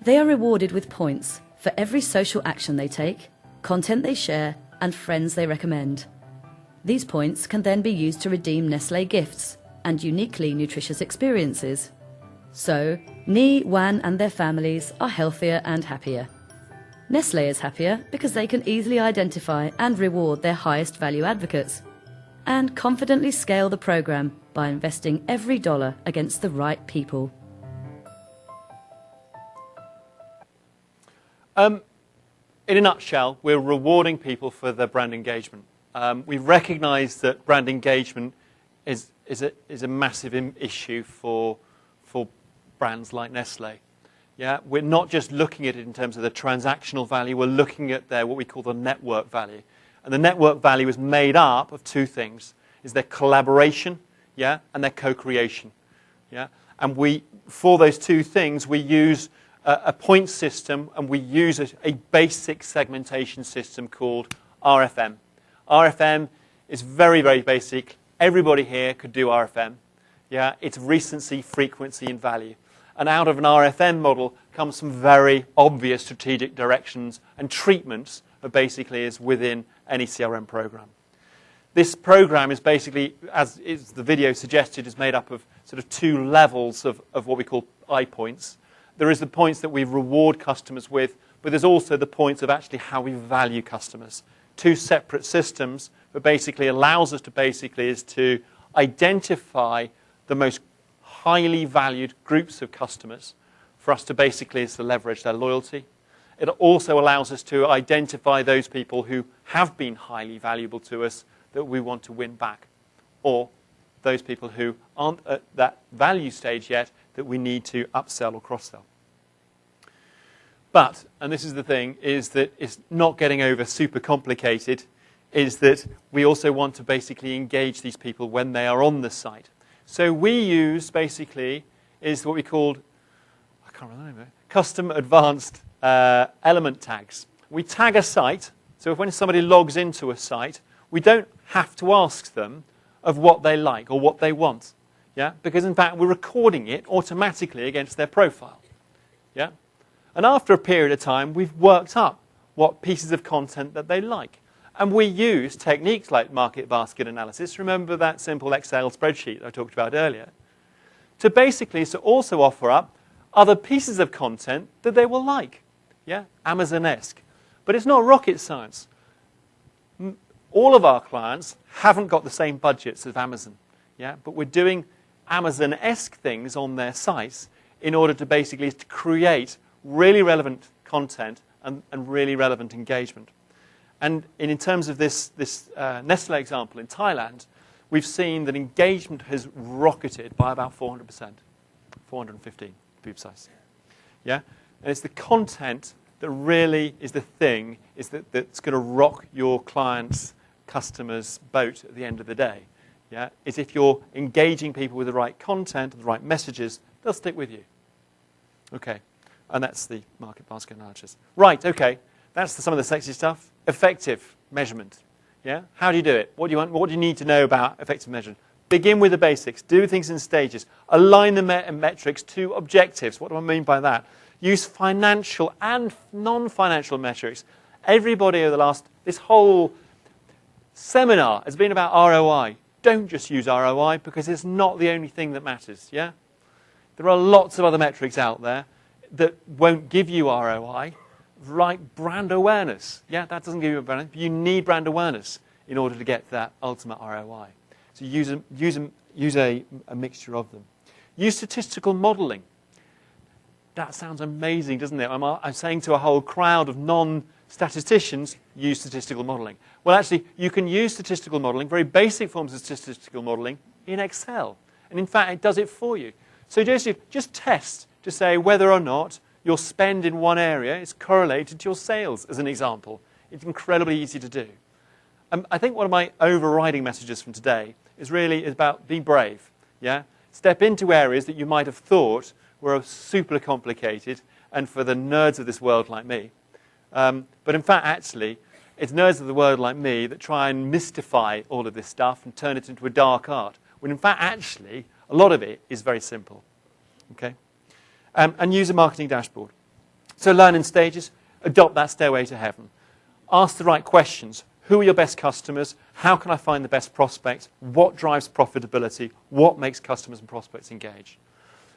They are rewarded with points for every social action they take, content they share and friends they recommend. These points can then be used to redeem Nestlé gifts and uniquely nutritious experiences. So, Ni, Wan and their families are healthier and happier. Nestlé is happier because they can easily identify and reward their highest value advocates and confidently scale the program by investing every dollar against the right people. In a nutshell, we're rewarding people for their brand engagement. We recognise that brand engagement is a massive issue for brands like Nestlé. Yeah, we're not just looking at it in terms of the transactional value. We're looking at their what we call the network value, and the network value is made up of two things: is their collaboration, yeah, and their co-creation, yeah. And for those two things, we use a point system, and we use a basic segmentation system called RFM. RFM is very, very basic. Everybody here could do RFM. Yeah, it's recency, frequency, and value. And out of an RFM model comes some very obvious strategic directions and treatments of basically is within any CRM program. This program is basically, as the video suggested, is made up of sort of two levels of what we call I points. There is the points that we reward customers with, but there's also the points of actually how we value customers. two separate systems, but basically allows us to is to identify the most highly valued groups of customers for us to is to leverage their loyalty. It also allows us to identify those people who have been highly valuable to us that we want to win back, or those people who aren't at that value stage yet that we need to upsell or cross-sell. But, and this is the thing, is that it's not getting over super complicated, is that we also want to basically engage these people when they are on the site. So we use is what we called, I can't remember the name of it, custom advanced element tags. We tag a site, so if when somebody logs into a site, we don't have to ask them of what they like or what they want. Yeah? Because in fact, we're recording it automatically against their profile. Yeah? And after a period of time, we've worked up what pieces of content that they like. And we use techniques like market basket analysis, remember that simple Excel spreadsheet I talked about earlier, to also offer up other pieces of content that they will like. Yeah? Amazon-esque. But it's not rocket science. All of our clients haven't got the same budgets as Amazon. Yeah? But we're doing Amazon-esque things on their sites in order to create really relevant content and really relevant engagement. And in terms of this Nestle example in Thailand, we've seen that engagement has rocketed by about 400%, 415 to be precise. Yeah? And it's the content that really is the thing that's going to rock your client's customer's boat at the end of the day. Yeah? Is if you're engaging people with the right content, the right messages, they'll stick with you. Okay. And that's the market basket analysis. Right, okay. That's some of the sexy stuff. Effective measurement. Yeah? How do you do it? What do you want? What do you need to know about effective measurement? Begin with the basics. Do things in stages. Align the metrics to objectives. What do I mean by that? Use financial and non-financial metrics. Everybody over this whole seminar has been about ROI. Don't just use ROI because it's not the only thing that matters. Yeah? There are lots of other metrics out there that won't give you ROI, like brand awareness. Yeah, that doesn't give you a brand. You need brand awareness in order to get that ultimate ROI. So use a mixture of them. Use statistical modeling. That sounds amazing, doesn't it? I'm saying to a whole crowd of non-statisticians, use statistical modeling. Well, actually, you can use statistical modeling, very basic forms of statistical modeling, in Excel. And in fact, it does it for you. So just test to say whether or not your spend in one area is correlated to your sales, as an example. It's incredibly easy to do. I think one of my overriding messages from today is about be brave. Yeah? Step into areas that you might have thought were super complicated and for the nerds of this world like me. But in fact, actually, it's nerds of the world like me that try and mystify all of this stuff and turn it into a dark art. When in fact, actually, a lot of it is very simple. Okay? And use a marketing dashboard. So learn in stages, adopt that stairway to heaven. Ask the right questions. Who are your best customers? How can I find the best prospects? What drives profitability? What makes customers and prospects engage?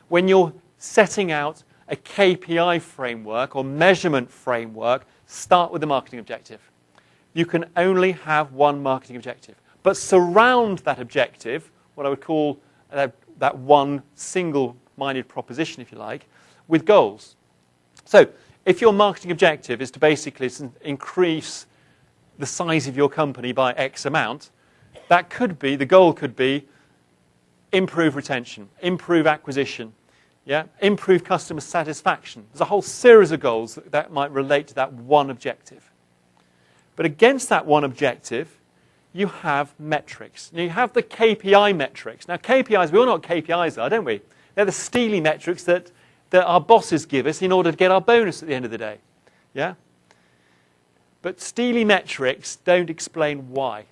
When you're setting out a KPI framework or measurement framework, start with the marketing objective. You can only have one marketing objective. But surround that objective, what I would call that one single-minded proposition, if you like, with goals. So if your marketing objective is to increase the size of your company by X amount, the goal could be improve retention, improve acquisition, yeah? Improve customer satisfaction. There's a whole series of goals that might relate to that one objective. But against that one objective, you have metrics. Now, you have the KPI metrics. Now, KPIs, we all know what KPIs are, don't we? They're the steely metrics that our bosses give us in order to get our bonus at the end of the day. Yeah? But steely metrics don't explain why.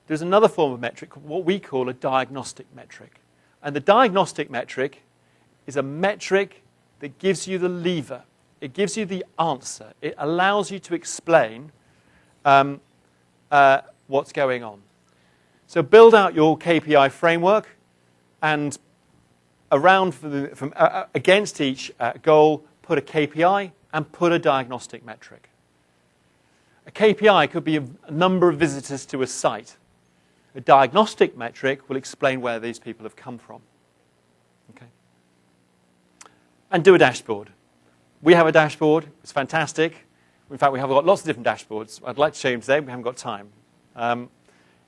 There's another form of metric, what we call a diagnostic metric. And the diagnostic metric is a metric that gives you the lever. It gives you the answer. It allows you to explain what's going on. So build out your KPI framework, and against each goal, put a KPI and put a diagnostic metric. A KPI could be a number of visitors to a site. A diagnostic metric will explain where these people have come from. Okay. And do a dashboard. We have a dashboard. It's fantastic. In fact, we have got lots of different dashboards. I'd like to show you today. We haven't got time.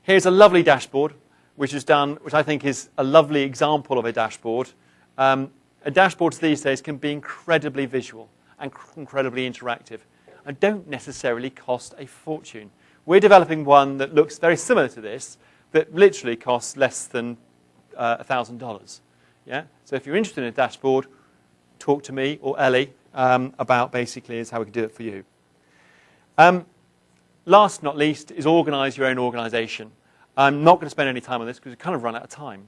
Here's a lovely dashboard, which I think is a lovely example of a dashboard. Dashboards these days can be incredibly visual and incredibly interactive and don't necessarily cost a fortune. We're developing one that looks very similar to this, that literally costs less than $1,000. Yeah? So if you're interested in a dashboard, talk to me or Ellie about basically is how we can do it for you. Last not least is organize your own organization. I'm not going to spend any time on this because we've kind of run out of time.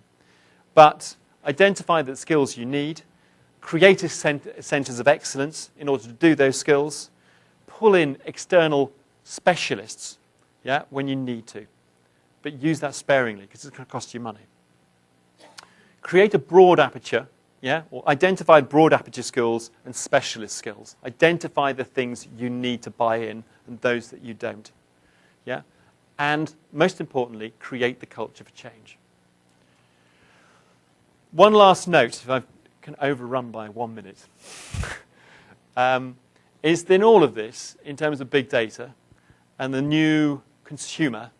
But identify the skills you need, create centers of excellence in order to do those skills, pull in external specialists when you need to. But use that sparingly because it's going to cost you money. Create a broad aperture, or identify broad aperture skills and specialist skills. Identify the things you need to buy in and those that you don't. And most importantly, create the culture for change. One last note, if I can overrun by 1 minute, is that in all of this, in terms of big data and the new consumer,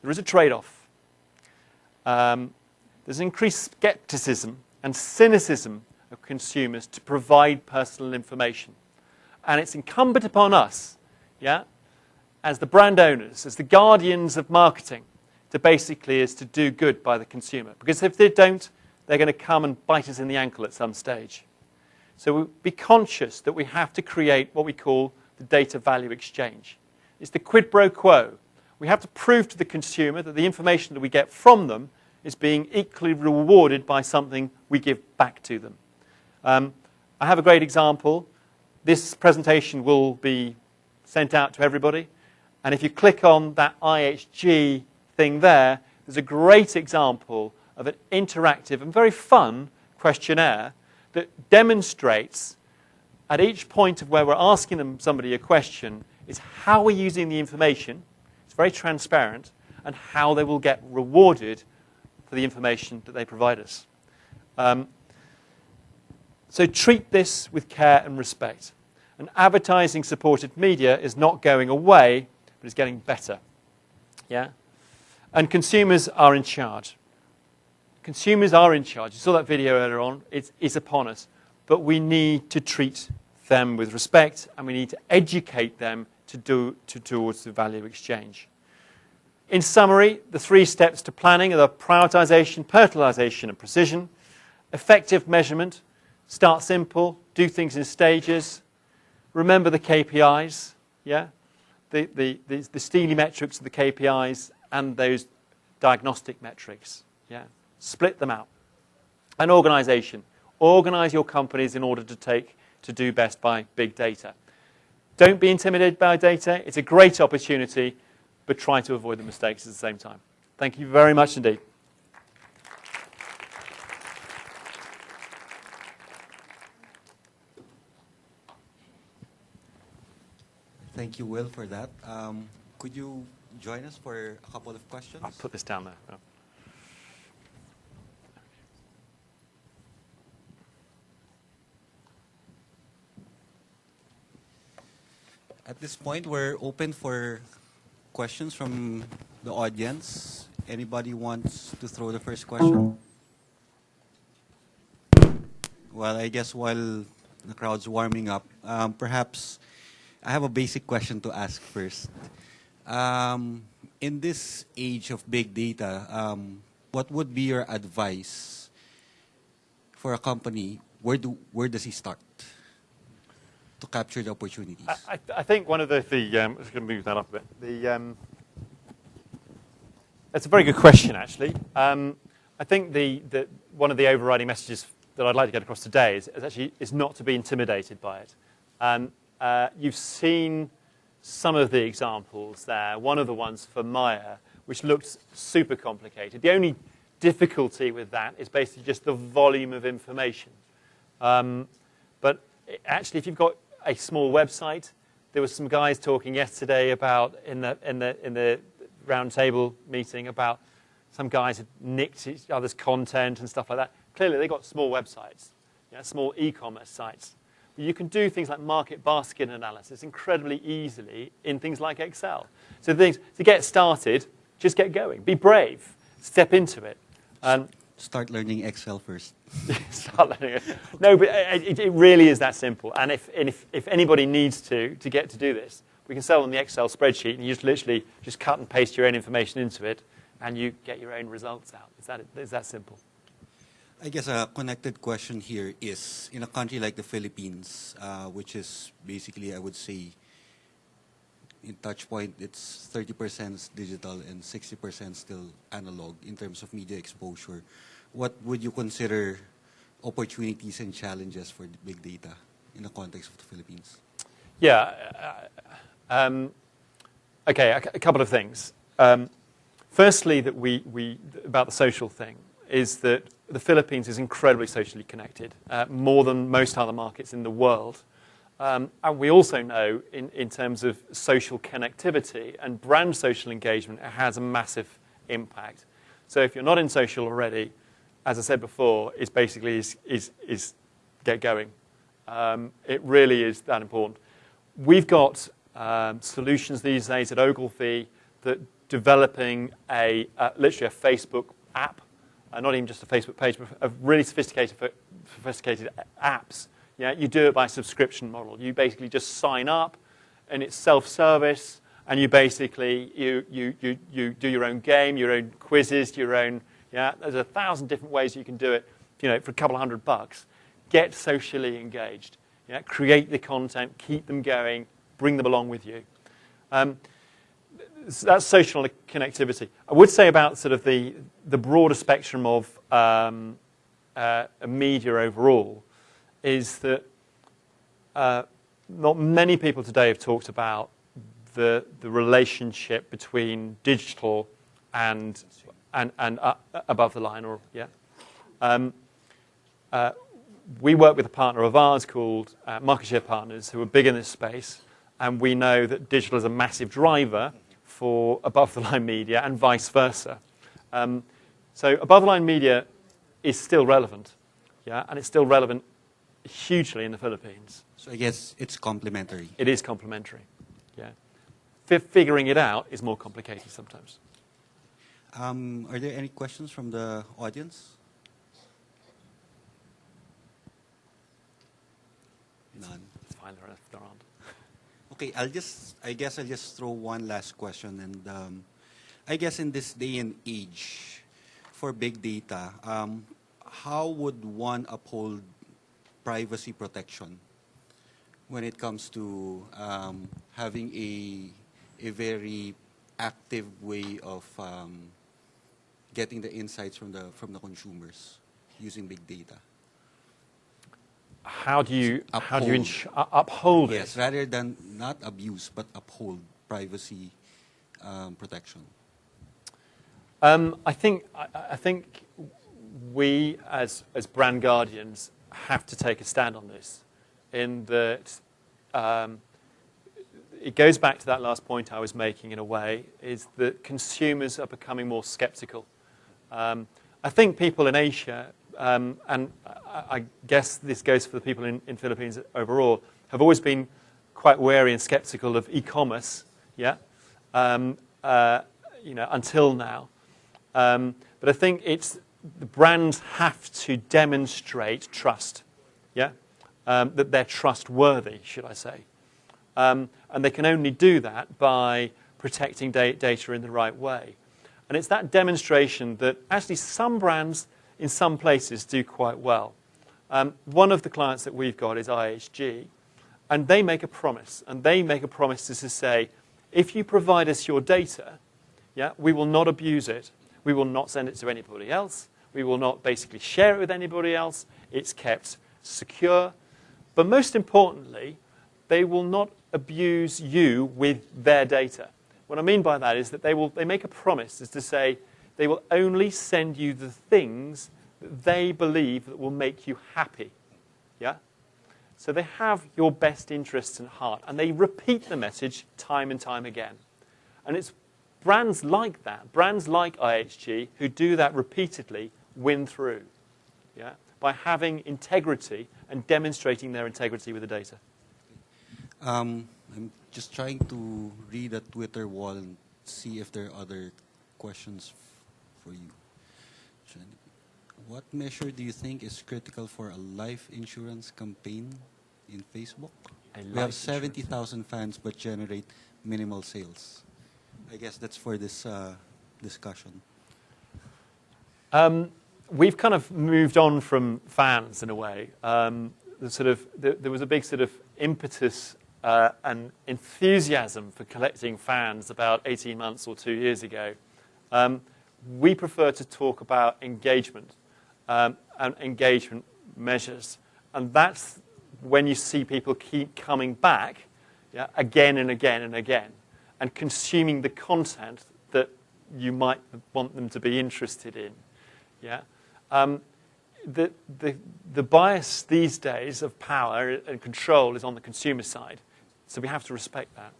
there is a trade-off. There's increased skepticism and cynicism of consumers to provide personal information. And it's incumbent upon us, as the brand owners, as the guardians of marketing, to do good by the consumer. Because if they don't, they're going to come and bite us in the ankle at some stage. So be conscious that we have to create what we call the data value exchange. It's the quid pro quo. We have to prove to the consumer that the information that we get from them is being equally rewarded by something we give back to them. I have a great example. This presentation will be sent out to everybody. And if you click on that IHG thing there, there's a great example of an interactive and very fun questionnaire that demonstrates at each point of where we're asking somebody a question is how we're using the information. It's very transparent, and how they will get rewarded for the information that they provide us. So treat this with care and respect. And advertising-supported media is not going away, but it's getting better. And consumers are in charge. Consumers are in charge. You saw that video earlier on. It's upon us. But we need to treat them with respect, and we need to educate them towards the value exchange. In summary, the 3 steps to planning are the prioritization, personalization, and precision. Effective measurement. Start simple. Do things in stages. Remember the KPIs. The steely metrics of the KPIs and those diagnostic metrics. Split them out. And organization. Organize your companies in order to do best by big data. Don't be intimidated by data. It's a great opportunity, but try to avoid the mistakes at the same time. Thank you very much indeed. Thank you, Will, for that. Could you join us for a couple of questions? I'll put this down there. Oh. At this point, we're open for questions from the audience. Anybody wants to throw the first question? Well, I guess while the crowd's warming up, perhaps I have a basic question to ask first. In this age of big data, what would be your advice for a company? Where does he start to capture the opportunities? I think one of the I'm just going to move that up a bit. It's a very good question, actually. I think one of the overriding messages that I'd like to get across today is not to be intimidated by it. You've seen some of the examples there. One of the ones for Maya, which looks super complicated. The only difficulty with that is basically just the volume of information. But actually, if you've got a small website, there were some guys talking yesterday about in the round table meeting about some guys had nicked each other's content and stuff like that. Clearly, they got small websites, small e-commerce sites. But you can do things like market basket analysis incredibly easily in things like Excel. So to get started, just get going. Be brave. Step into it. Start learning Excel first. Start learning it. No, but it really is that simple. And if anybody needs to get to do this, we can sell them the Excel spreadsheet, and you just literally just cut and paste your own information into it, and you get your own results out. It's that simple. I guess a connected question here is, in a country like the Philippines, which is basically, I would say, in Touchpoint, it's 30% digital and 60% still analog in terms of media exposure. What would you consider opportunities and challenges for big data in the context of the Philippines? Yeah. Okay, a couple of things. Firstly, that we about the social thing is that the Philippines is incredibly socially connected, more than most other markets in the world. And we also know, in terms of social connectivity and brand social engagement, it has a massive impact. So if you're not in social already, as I said before, it's basically is get going. It really is that important. We've got solutions these days at Ogilvy that developing literally a Facebook app, not even just a Facebook page, but a really sophisticated apps. Yeah, you do it by subscription model. You basically just sign up, and it's self-service, and you basically you do your own game, your own quizzes, your own. Yeah, there's 1,000 different ways you can do it. For a couple of $100. Get socially engaged. Yeah, create the content, keep them going, bring them along with you. That's social connectivity. I would say about sort of the broader spectrum of media overall is that not many people today have talked about the relationship between digital and above the line, or we work with a partner of ours called Market Share Partners, who are big in this space, and we know that digital is a massive driver for above the line media and vice versa. So above the line media is still relevant, and it's still relevant hugely in the Philippines. So I guess it's complementary. It is complementary, yeah. Figuring it out is more complicated sometimes. Are there any questions from the audience? None. It's fine, there aren't. Okay, I guess I'll just throw one last question, and I guess in this day and age, for big data, how would one uphold privacy protection when it comes to having a very active way of getting the insights from the consumers using big data? How do you uphold it? Yes, rather than not abuse, but uphold privacy protection. I think we as brand guardians have to take a stand on this, in that it goes back to that last point I was making in a way, is that consumers are becoming more skeptical. I think people in Asia, and I guess this goes for the people in Philippines overall, have always been quite wary and skeptical of e-commerce, until now. But I think the brands have to demonstrate trust, that they're trustworthy, should I say. And they can only do that by protecting data in the right way. And it's that demonstration that actually some brands in some places do quite well. One of the clients that we've got is IHG, and they make a promise. And they make a promise to say, if you provide us your data, we will not abuse it. We will not send it to anybody else. We will not basically share it with anybody else. It's kept secure. But most importantly, they will not abuse you with their data. What I mean by that is that they make a promise, is to say they will only send you the things that they believe that will make you happy. So they have your best interests at heart, and they repeat the message time and time again. And it's brands like that, brands like IHG, who do that repeatedly, win through, yeah, by having integrity and demonstrating their integrity with the data. I'm just trying to read a Twitter wall and see if there are other questions for you. What measure do you think is critical for a life insurance campaign in Facebook? We have 70,000 fans but generate minimal sales. I guess that's for this discussion. We've kind of moved on from fans in a way. There was a big sort of impetus and enthusiasm for collecting fans about 18 months or 2 years ago. We prefer to talk about engagement and engagement measures. And that's when you see people keep coming back, yeah, again and again and again, and consuming the content that you might want them to be interested in. Yeah? The bias these days of power and control is on the consumer side. So we have to respect that.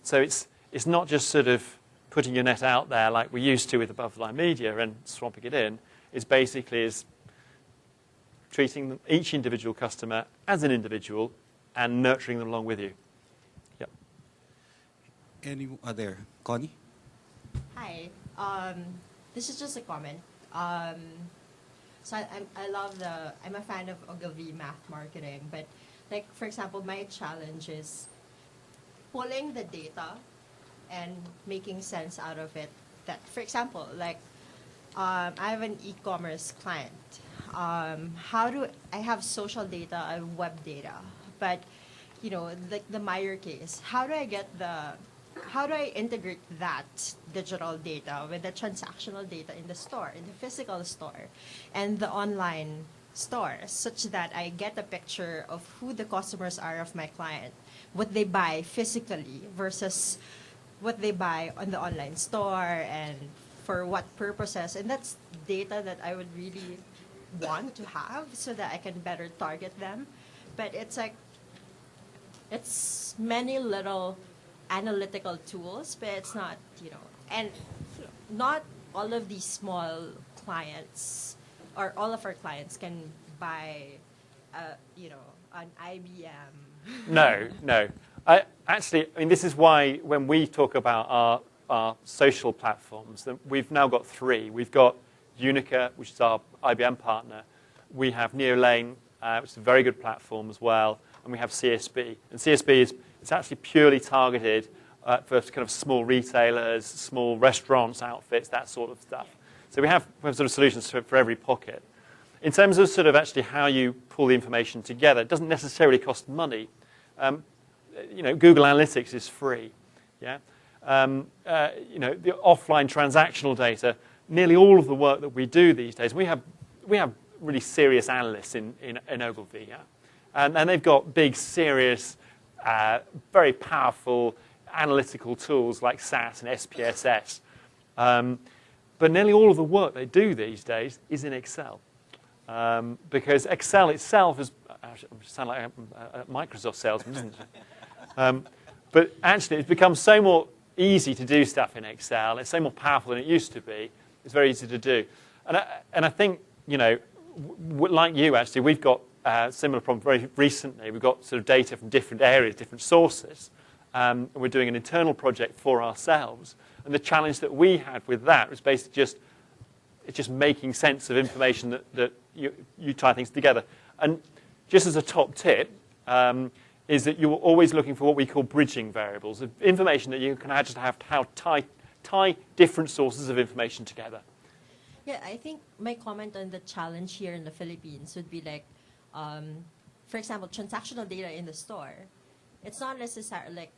So it's not just sort of putting your net out there like we used to with above-the-line media and swapping it in. It's basically treating each individual customer as an individual and nurturing them along with you. Yep. Any there, Connie? Hi. This is just a comment. So I'm a fan of Ogilvy math marketing, but like, for example, my challenge is pulling the data and making sense out of it. That, for example, like, I have an e-commerce client. I have social data, I have web data, but, you know, like the Meyer case, how do I integrate that digital data with the transactional data in the store, in the physical store, and the online store, such that I get a picture of who the customers are of my client, what they buy physically versus what they buy on the online store, and for what purposes. And that's data that I would really want to have so that I can better target them. But it's like, it's many little analytical tools, but it's not, you know, and not all of these small clients or all of our clients can buy, you know, an IBM. No. Actually, I mean, this is why when we talk about our social platforms, that we've now got 3. We've got Unica, which is our IBM partner. We have Neolane, which is a very good platform as well. And we have CSB. And CSB it's actually purely targeted for kind of small retailers, small restaurants, outfits, that sort of stuff. So we have sort of solutions for every pocket. In terms of sort of actually how you pull the information together, it doesn't necessarily cost money. You know, Google Analytics is free. Yeah. You know, the offline transactional data. Nearly all of the work that we do these days, we have really serious analysts in Ogilvy. Yeah. And they've got big, serious, very powerful analytical tools like SAS and SPSS. But nearly all of the work they do these days is in Excel. Because Excel itself is, I sound like a Microsoft salesman, doesn't it? But actually, it's become so more easy to do stuff in Excel. It's so more powerful than it used to be. It's very easy to do. And I think, you know, like you, actually, we've got similar problem very recently. We've got sort of data from different areas, different sources. And we're doing an internal project for ourselves. And the challenge that we had with that was basically just making sense of information that you tie things together. And just as a top tip, is that you're always looking for what we call bridging variables, of information that you can just have how tie different sources of information together. Yeah, I think my comment on the challenge here in the Philippines would be like, for example, transactional data in the store. It's not necessarily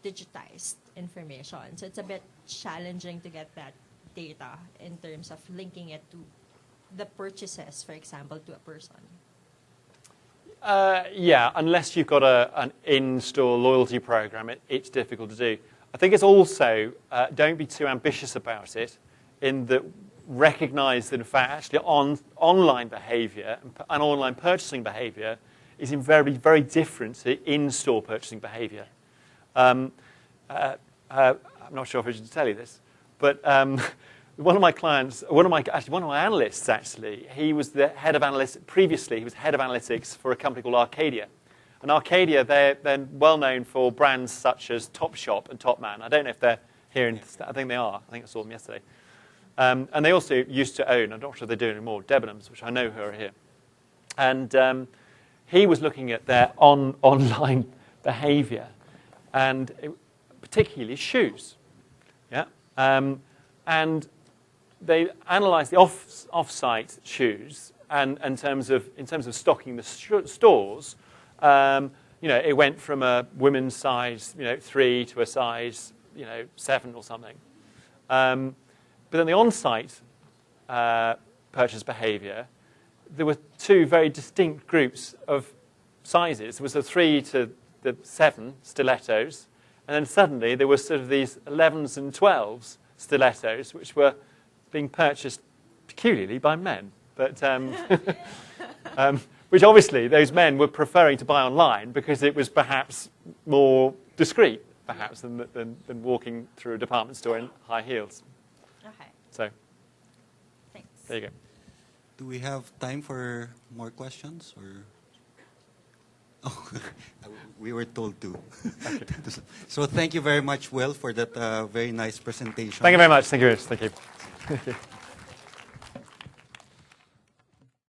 digitized information, so it's a bit challenging to get that data in terms of linking it to the purchases, for example, to a person. Yeah, unless you've got an in-store loyalty program, it's difficult to do. I think it's also, don't be too ambitious about it, in that recognise that, in fact, actually online behaviour and online purchasing behaviour is very, very different to in-store purchasing behaviour. I'm not sure if I should tell you this, but one of my analysts, actually, he was the head of analytics. Previously, he was head of analytics for a company called Arcadia. And Arcadia, they're well known for brands such as Topshop and Topman. I don't know if they're here. I think they are. I think I saw them yesterday. And they also used to own, I'm not sure they do anymore, Debenhams, which I know who are here. And he was looking at their online behaviour, and particularly shoes. Yeah. And they analysed the off-site shoes, and in terms of stocking the stores, it went from a women's size 3 to a size 7 or something. But then the on-site purchase behaviour, there were two very distinct groups of sizes. There was the 3 to the 7 stilettos, and then suddenly there were sort of these 11s and 12s stilettos, which were being purchased peculiarly by men. But which obviously those men were preferring to buy online because it was perhaps more discreet, perhaps, than walking through a department store in high heels. Okay. So, Thanks. there you go. Do we have time for more questions? Or? Oh, we were told to. So thank you very much, Will, for that very nice presentation. Thank you very much. Thank you. Thank you.